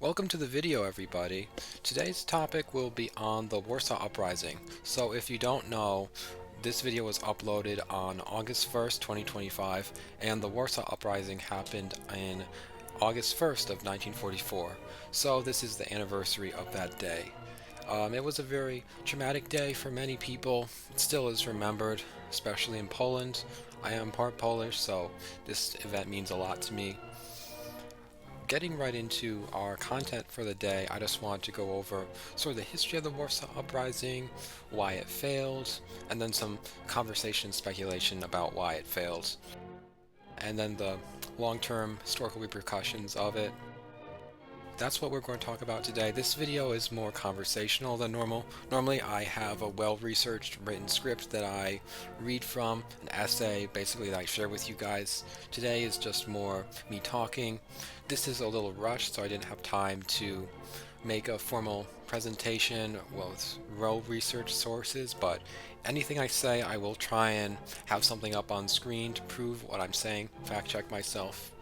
Welcome to the video, everybody. Today's topic will be on the Warsaw Uprising. So if you don't know, this video was uploaded on August 1st, 2025, and the Warsaw Uprising happened in August 1st of 1944. So this is the anniversary of that day. It was a very traumatic day for many people. It still is remembered, especially in Poland. I am part Polish, so this event means a lot to me. Getting right into our content for the day, I just want to go over sort of the history of the Warsaw Uprising, why it failed, and then some conversation speculation about why it failed, and then the long-term historical repercussions of it. That's what we're going to talk about today. This video is more conversational than normal. Normally I have a well-researched written script that I read from, an essay basically that I share with you guys. Today is just more me talking. This is a little rushed, so I didn't have time to make a formal presentation with well-researched sources, but anything I say I will try and have something up on screen to prove what I'm saying, fact check myself.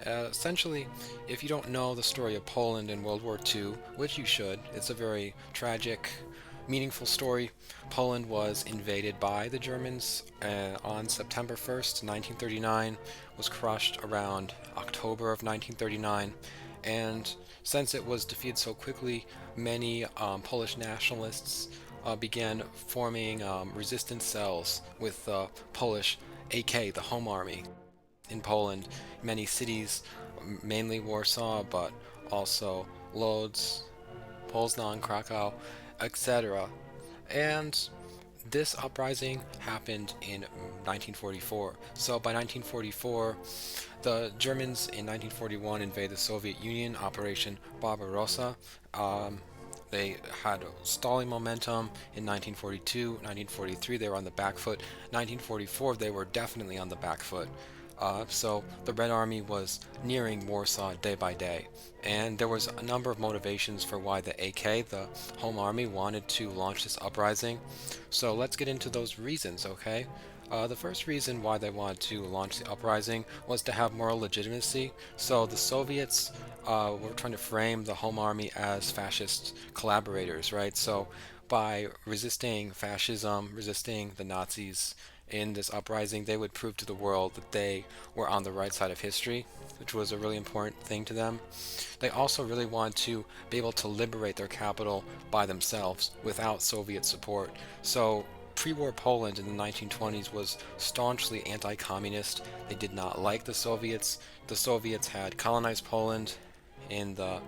Essentially, if you don't know the story of Poland in World War II, which you should, it's a very tragic, meaningful story. Poland was invaded by the Germans on September 1st, 1939, was crushed around October of 1939, and since it was defeated so quickly, many Polish nationalists began forming resistance cells with the Polish AK, the Home Army in Poland, many cities, mainly Warsaw, but also Lodz, Poznan, Krakow, etc. And this uprising happened in 1944. So by 1944, the Germans in 1941 invade the Soviet Union, Operation Barbarossa. They had stalling momentum in 1942, 1943 they were on the back foot, 1944 they were definitely on the back foot. So the Red Army was nearing Warsaw day by day, and there was a number of motivations for why the AK, the Home Army, wanted to launch this uprising. So let's get into those reasons, okay? The first reason why they wanted to launch the uprising was to have moral legitimacy. So the Soviets were trying to frame the Home Army as fascist collaborators, right? So by resisting fascism, resisting the Nazis, in this uprising, they would prove to the world that they were on the right side of history, which was a really important thing to them. They also really wanted to be able to liberate their capital by themselves without Soviet support. So pre-war Poland in the 1920s was staunchly anti-communist. They did not like the Soviets. The Soviets had colonized Poland in the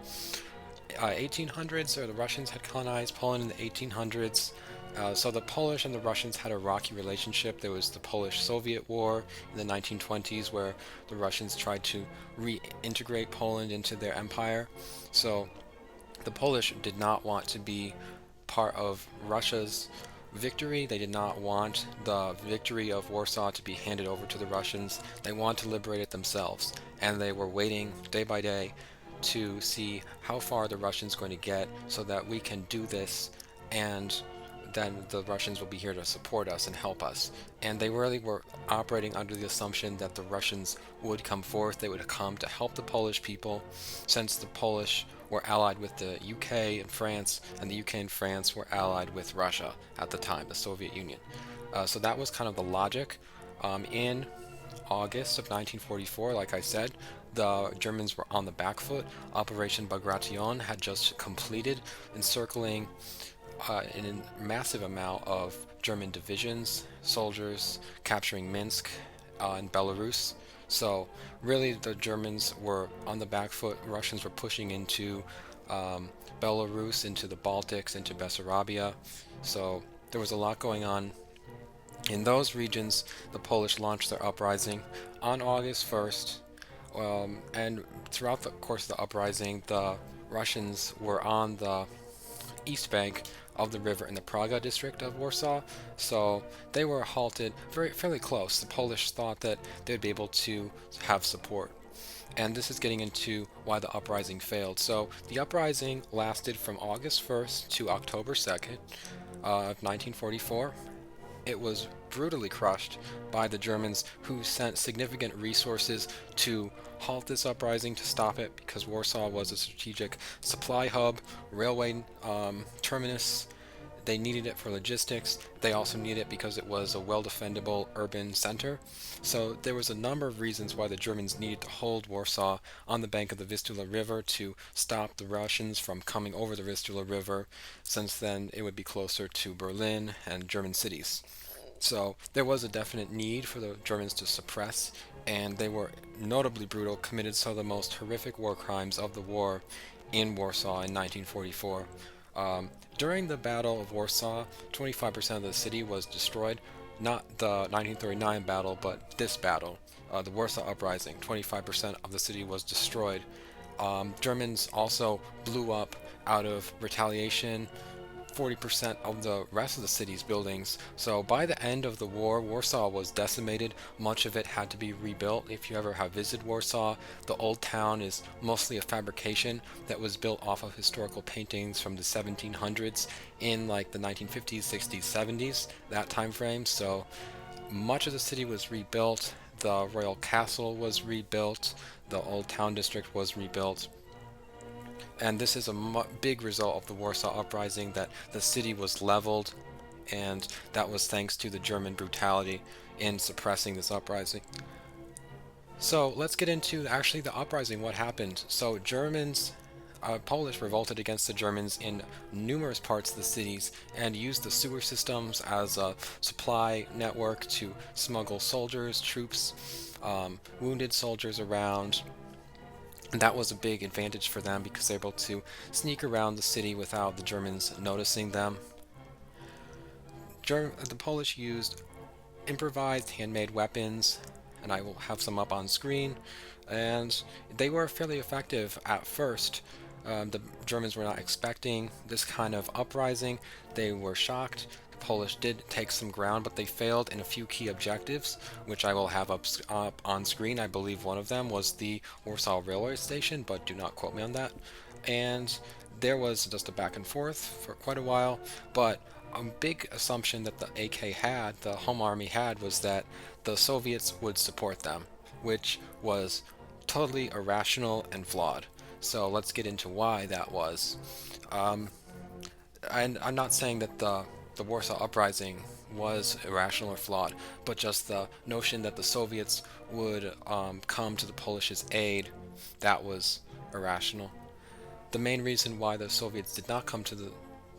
1800s, or the Russians had colonized Poland in the 1800s. So the Polish and the Russians had a rocky relationship. There was the Polish-Soviet War in the 1920s where the Russians tried to reintegrate Poland into their empire. So the Polish did not want to be part of Russia's victory. They did not want the victory of Warsaw to be handed over to the Russians. They wanted to liberate it themselves, and they were waiting day by day to see how far the Russians going to get so that we can do this, and then the Russians will be here to support us and help us. And they really were operating under the assumption that the Russians would come forth, they would come to help the Polish people, since the Polish were allied with the UK and France, and the UK and France were allied with Russia at the time, the Soviet Union. So that was kind of the logic. In August of 1944, like I said, the Germans were on the back foot. Operation Bagration had just completed, encircling in a massive amount of German divisions, soldiers, capturing Minsk in Belarus. So really the Germans were on the back foot. Russians were pushing into Belarus, into the Baltics, into Bessarabia. So there was a lot going on. In those regions, the Polish launched their uprising on August 1st. And throughout the course of the uprising, the Russians were on the east bank of the river in the Praga district of Warsaw, so they were halted fairly close. The Polish thought that they would be able to have support. And this is getting into why the uprising failed. So the uprising lasted from August 1st to October 2nd of 1944, it was brutally crushed by the Germans, who sent significant resources to halt this uprising, to stop it, because Warsaw was a strategic supply hub, railway terminus. They needed it for logistics. They also needed it because it was a well-defendable urban center. So there was a number of reasons why the Germans needed to hold Warsaw on the bank of the Vistula River to stop the Russians from coming over the Vistula River, since then it would be closer to Berlin and German cities. So there was a definite need for the Germans to suppress, and they were notably brutal, committed some of the most horrific war crimes of the war in Warsaw in 1944. During the Battle of Warsaw, 25% of the city was destroyed. Not the 1939 battle, but this battle, the Warsaw Uprising. 25% of the city was destroyed. Germans also blew up, out of retaliation, 40% of the rest of the city's buildings. So by the end of the war, Warsaw was decimated. Much of it had to be rebuilt. If you ever have visited Warsaw, the old town is mostly a fabrication that was built off of historical paintings from the 1700s in like the 1950s, 60s, 70s, that time frame. So much of the city was rebuilt. The royal castle was rebuilt. The old town district was rebuilt. And this is a big result of the Warsaw Uprising, that the city was leveled, and that was thanks to the German brutality in suppressing this uprising. So let's get into actually the uprising, what happened. So Polish revolted against the Germans in numerous parts of the cities and used the sewer systems as a supply network to smuggle soldiers, troops, wounded soldiers around. And that was a big advantage for them because they were able to sneak around the city without the Germans noticing them. The Polish used improvised handmade weapons, and I will have some up on screen, and they were fairly effective at first. The Germans were not expecting this kind of uprising. They were shocked. The Polish did take some ground, but they failed in a few key objectives, which I will have up on screen. I believe one of them was the Warsaw Railway Station, but do not quote me on that. And there was just a back and forth for quite a while, but a big assumption that the AK had, the Home Army had, was that the Soviets would support them, which was totally irrational and flawed. So let's get into why that was. And I'm not saying that the Warsaw Uprising was irrational or flawed, but just the notion that the Soviets would come to the Polish's aid, that was irrational. The main reason why the Soviets did not come to the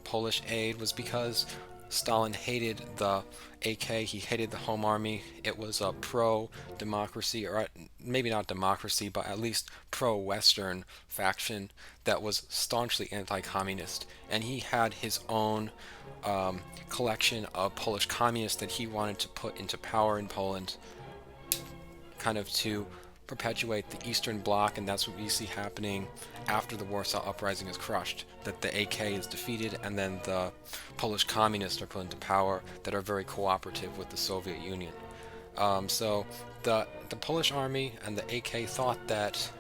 Polish aid was because Stalin hated the AK, he hated the Home Army. It was a pro-democracy, or maybe not democracy, but at least pro-Western faction that was staunchly anti-communist. And he had his own collection of Polish communists that he wanted to put into power in Poland, kind of to perpetuate the Eastern Bloc, and that's what we see happening after the Warsaw Uprising is crushed, that the AK is defeated and then the Polish communists are put into power that are very cooperative with the Soviet Union. So the Polish army and the AK thought that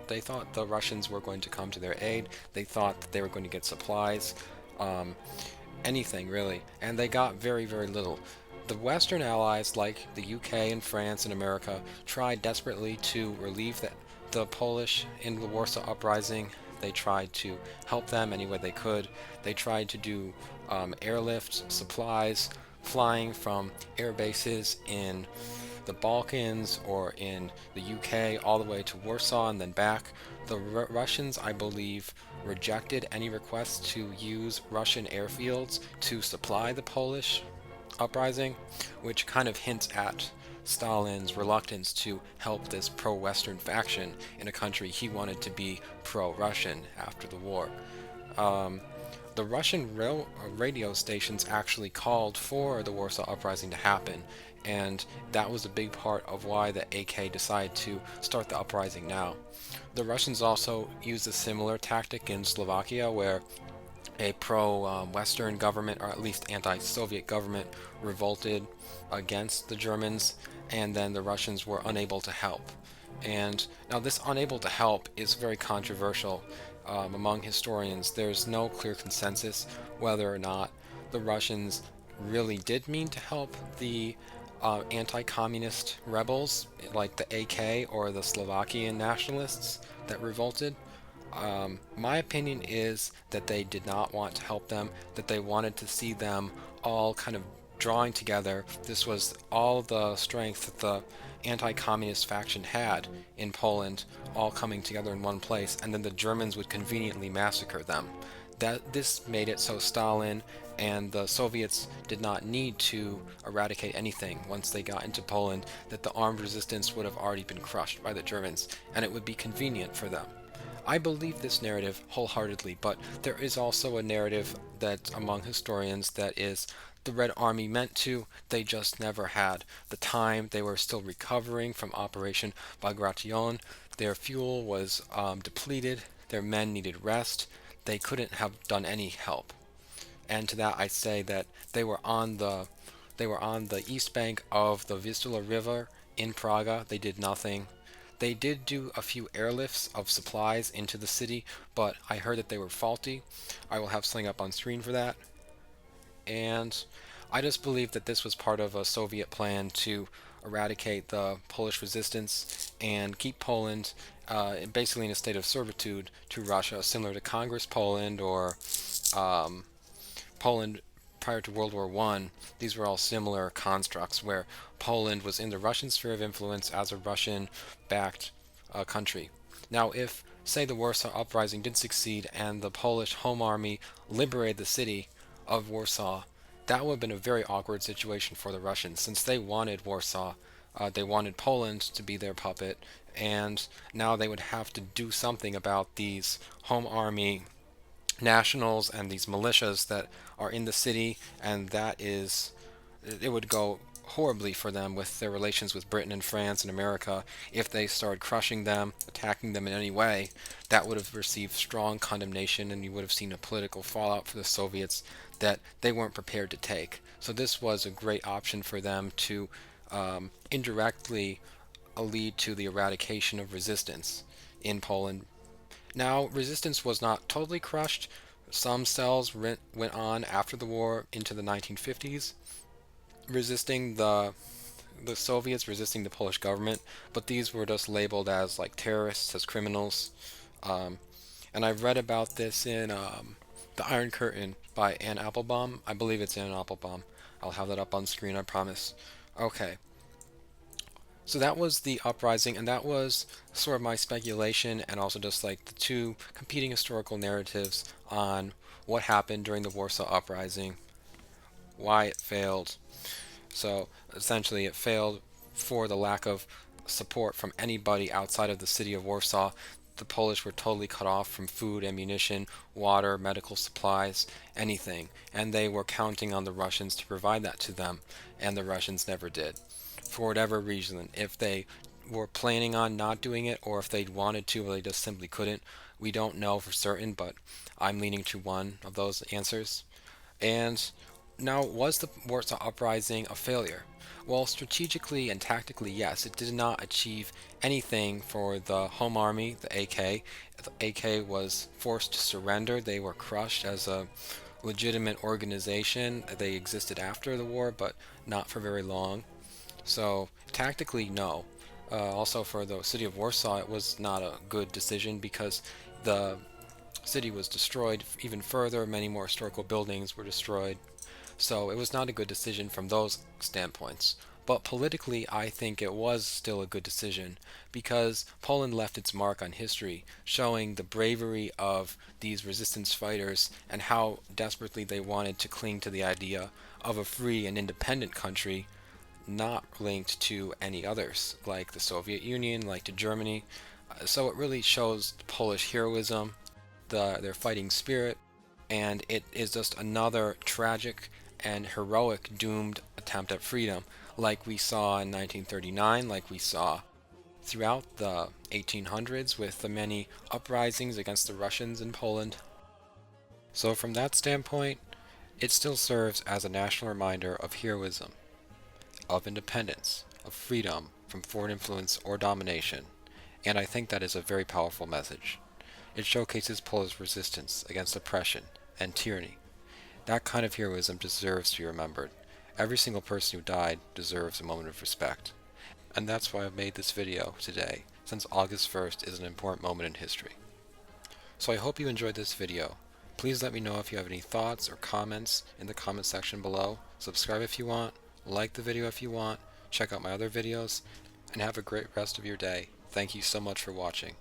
the Russians were going to come to their aid. They thought that they were going to get supplies, anything really, and they got very, very little. The Western allies, like the UK and France and America, tried desperately to relieve the Polish in the Warsaw Uprising. They tried to help them any way they could. They tried to do airlift supplies, flying from air bases in the Balkans or in the UK all the way to Warsaw and then back. The Russians, I believe, rejected any requests to use Russian airfields to supply the Polish uprising, which kind of hints at Stalin's reluctance to help this pro-Western faction in a country he wanted to be pro-Russian after the war. The Russian radio stations actually called for the Warsaw Uprising to happen, and that was a big part of why the AK decided to start the uprising now. The Russians also used a similar tactic in Slovakia, where a pro-Western government, or at least anti-Soviet government, revolted against the Germans, and then the Russians were unable to help. And now this unable to help is very controversial among historians. There's no clear consensus whether or not the Russians really did mean to help the anti-communist rebels like the AK or the Slovakian nationalists that revolted. My opinion is that they did not want to help them, that they wanted to see them all kind of drawing together. This was all the strength that the anti-communist faction had in Poland, all coming together in one place, and then the Germans would conveniently massacre them. That this made it so Stalin and the Soviets did not need to eradicate anything once they got into Poland, that the armed resistance would have already been crushed by the Germans, and it would be convenient for them. I believe this narrative wholeheartedly, but there is also a narrative that among historians that is the Red Army meant to, they just never had the time. They were still recovering from Operation Bagration. Their fuel was depleted. Their men needed rest. They couldn't have done any help. And to that I say that they were on the east bank of the Vistula River in Praga. They did nothing. They did do a few airlifts of supplies into the city, but I heard that they were faulty. I will have something up on screen for that. And I just believe that this was part of a Soviet plan to eradicate the Polish resistance and keep Poland basically in a state of servitude to Russia, similar to Congress Poland or um, Poland prior to World War One. These were all similar constructs where Poland was in the Russian sphere of influence as a Russian-backed country. Now, if, say, the Warsaw Uprising did succeed and the Polish Home Army liberated the city of Warsaw, that would have been a very awkward situation for the Russians, since they wanted Warsaw. They wanted Poland to be their puppet, and now they would have to do something about these Home Army nationals and these militias that are in the city, and that is, it would go horribly for them with their relations with Britain and France and America if they started crushing them, attacking them in any way. That would have received strong condemnation, and you would have seen a political fallout for the Soviets that they weren't prepared to take. So this was a great option for them to indirectly lead to the eradication of resistance in Poland. Now, resistance was not totally crushed. Some cells went on after the war into the 1950s, resisting the Soviets, resisting the Polish government, but these were just labeled as like terrorists, as criminals. Um, and I've read about this in The Iron Curtain by Anne Applebaum. I believe it's Anne Applebaum. I'll have that up on screen, I promise. Okay, so that was the uprising, and that was sort of my speculation, and also just like the two competing historical narratives on what happened during the Warsaw Uprising, why it failed. So essentially, it failed for the lack of support from anybody outside of the city of Warsaw. The Polish were totally cut off from food, ammunition, water, medical supplies, anything, and they were counting on the Russians to provide that to them, and the Russians never did. For whatever reason, if they were planning on not doing it, or if they wanted to, or they just simply couldn't, we don't know for certain, but I'm leaning to one of those answers. And now, was the Warsaw Uprising a failure? Well, strategically and tactically, yes, it did not achieve anything for the Home Army, the AK. The AK was forced to surrender. They were crushed as a legitimate organization. They existed after the war, but not for very long. So, tactically, no. Also, for the city of Warsaw, it was not a good decision because the city was destroyed even further. Many more historical buildings were destroyed. So it was not a good decision from those standpoints. But politically, I think it was still a good decision because Poland left its mark on history, showing the bravery of these resistance fighters and how desperately they wanted to cling to the idea of a free and independent country not linked to any others, like the Soviet Union, like to Germany. So it really shows Polish heroism, their fighting spirit, and it is just another tragic and heroic doomed attempt at freedom, like we saw in 1939, like we saw throughout the 1800s with the many uprisings against the Russians in Poland. So from that standpoint, it still serves as a national reminder of heroism, of independence, of freedom from foreign influence or domination, and I think that is a very powerful message. It showcases Polish resistance against oppression and tyranny, That kind of heroism deserves to be remembered. Every single person who died deserves a moment of respect. And that's why I've made this video today, since August 1st is an important moment in history. So I hope you enjoyed this video. Please let me know if you have any thoughts or comments in the comment section below. Subscribe if you want, like the video if you want, check out my other videos, and have a great rest of your day. Thank you so much for watching.